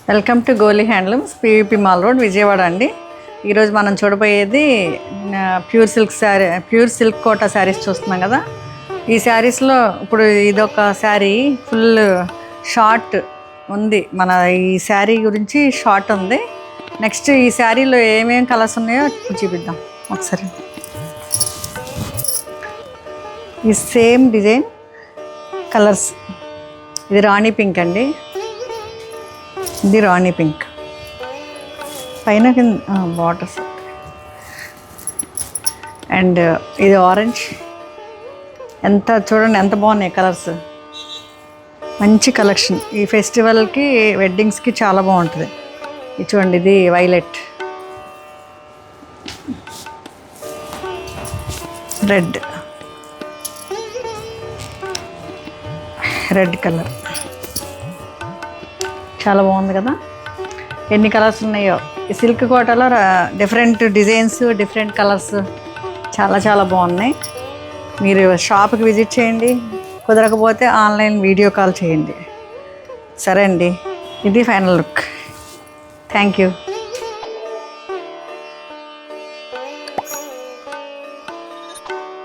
Welcome to Goli handlooms, PVP mall road, Vijayawada అండి. ఈరోజు మనం చూడబోయేది ప్యూర్ సిల్క్ కోటా శారీస్ చూస్తున్నాం కదా. ఈ శారీస్లో ఇప్పుడు ఇదొక శారీ ఫుల్ షార్ట్ ఉంది. మన ఈ శారీ గురించి షార్ట్ ఉంది. నెక్స్ట్ ఈ శారీలో ఏమేమి కలర్స్ ఉన్నాయో చూపిద్దాం ఒకసారి. ఈ సేమ్ డిజైన్ కలర్స్, ఇది రాణి పింక్ అండి, ఇది రాణి పింక్, పైన బార్డర్స్, అండ్ ఇది ఆరెంజ్. ఎంత చూడండి ఎంత బాగున్నాయి కలర్స్, మంచి కలెక్షన్. ఈ ఫెస్టివల్కి వెడ్డింగ్స్కి చాలా బాగుంటుంది. ఇది చూడండి, ఇది వైలెట్, రెడ్ కలర్, చాలా బాగుంది కదా. ఎన్ని కలర్స్ ఉన్నాయో. ఈ సిల్క్ కోటాలో డిఫరెంట్ డిజైన్స్, డిఫరెంట్ కలర్స్ చాలా చాలా బాగున్నాయి. మీరు షాప్కి విజిట్ చేయండి, కుదరకపోతే ఆన్లైన్ వీడియో కాల్ చేయండి. సరే అండి, ఇది ఫైనల్ లుక్. Thank you.